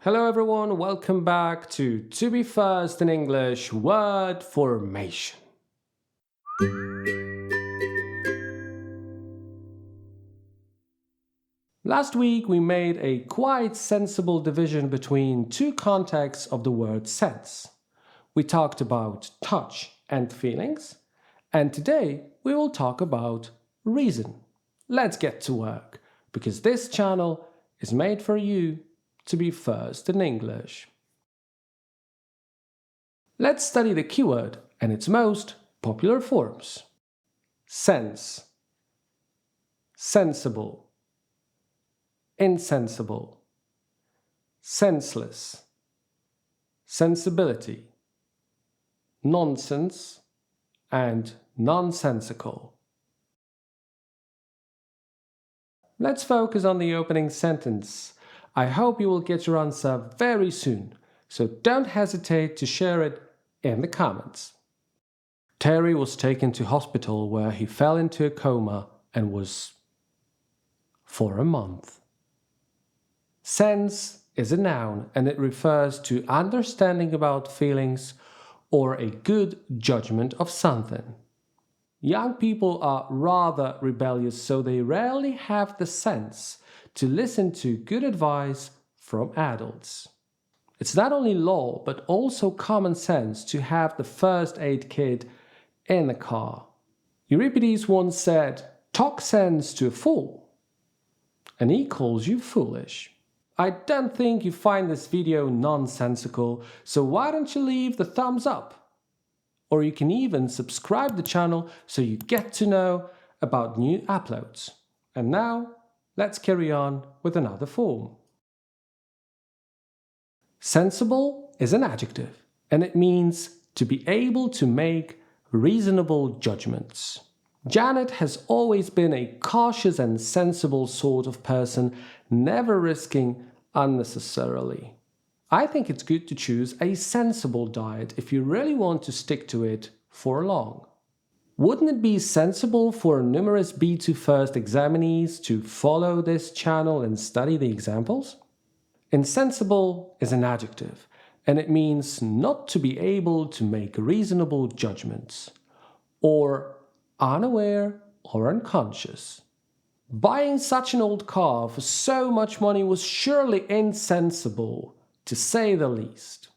Hello everyone, welcome back to Be First in English word formation. Last week we made a quite sensible division between two contexts of the word sense. We talked about touch and feelings, and today we will talk about reason. Let's get to work, because this channel is made for you to be first in English. Let's study the keyword and its most popular forms. Sense, sensible, insensible, senseless, sensibility, nonsense, and nonsensical. Let's focus on the opening sentence. I hope you will get your answer very soon, so don't hesitate to share it in the comments. Terry was taken to hospital where he fell into a coma and was for a month. Sense is a noun and it refers to understanding about feelings or a good judgment of something. Young people are rather rebellious, so they rarely have the sense to listen to good advice from adults. It's not only law, but also common sense to have the first aid kit in the car. Euripides once said, "Talk sense to a fool," and he calls you foolish. I don't think you find this video nonsensical, so why don't you leave the thumbs up? Or you can even subscribe the channel so you get to know about new uploads. And now, let's carry on with another form. Sensible is an adjective, and it means to be able to make reasonable judgments. Janet has always been a cautious and sensible sort of person, never risking unnecessarily. I think it's good to choose a sensible diet if you really want to stick to it for long. Wouldn't it be sensible for numerous B2 first examinees to follow this channel and study the examples? Insensible is an adjective, and it means not to be able to make reasonable judgments, or unaware or unconscious. Buying such an old car for so much money was surely insensible, to say the least.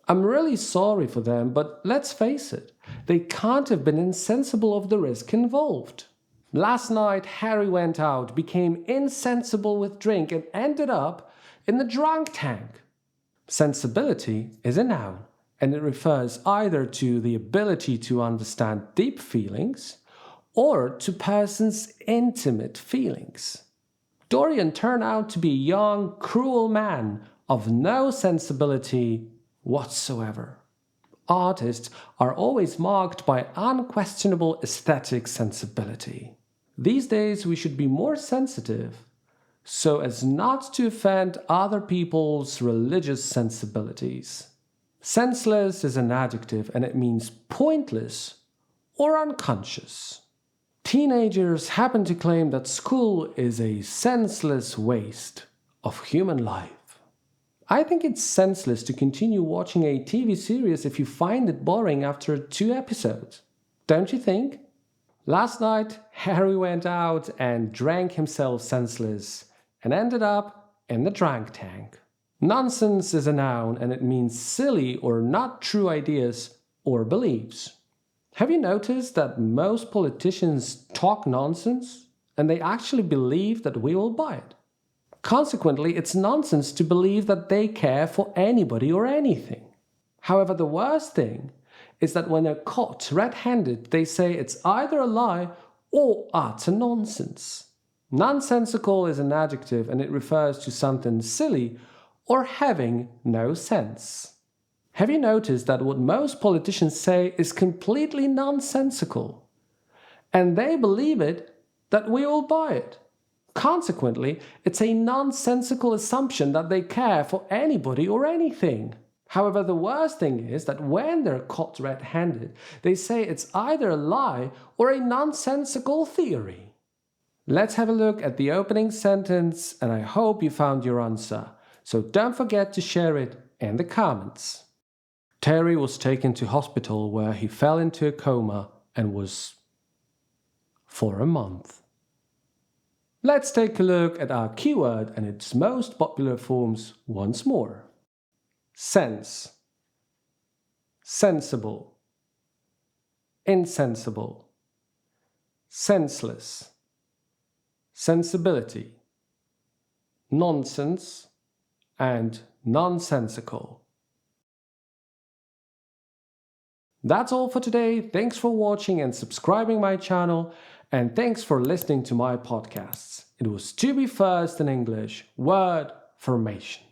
I'm really sorry for them, but let's face it, they can't have been insensible of the risk involved. Last night Harry went out, became insensible with drink and ended up in the drunk tank. Sensibility is a noun, and it refers either to the ability to understand deep feelings or to persons' intimate feelings. Dorian turned out to be a young, cruel man of no sensibility whatsoever. Artists are always marked by unquestionable aesthetic sensibility. These days we should be more sensitive so as not to offend other people's religious sensibilities. Senseless is an adjective and it means pointless or unconscious. Teenagers happen to claim that school is a senseless waste of human life. I think it's senseless to continue watching a TV series if you find it boring after 2 episodes. Don't you think? Last night, Harry went out and drank himself senseless and ended up in the drunk tank. Nonsense is a noun and it means silly or not true ideas or beliefs. Have you noticed that most politicians talk nonsense and they actually believe that we will buy it? Consequently, it's nonsense to believe that they care for anybody or anything. However, the worst thing is that when they're caught red-handed, they say it's either a lie or utter nonsense. Nonsensical is an adjective and it refers to something silly or having no sense. Have you noticed that what most politicians say is completely nonsensical? And they believe it that we will buy it. Consequently, it's a nonsensical assumption that they care for anybody or anything. However, the worst thing is that when they're caught red-handed, they say it's either a lie or a nonsensical theory. Let's have a look at the opening sentence, and I hope you found your answer. so don't forget to share it in the comments. Terry was taken to hospital where he fell into a coma and was for a month. Let's take a look at our keyword and its most popular forms once more. Sense, sensible, insensible, senseless, sensibility, nonsense, and nonsensical. That's all for today. Thanks for watching and subscribing my channel, and thanks for listening to my podcasts. It was To Be First in English, word formation.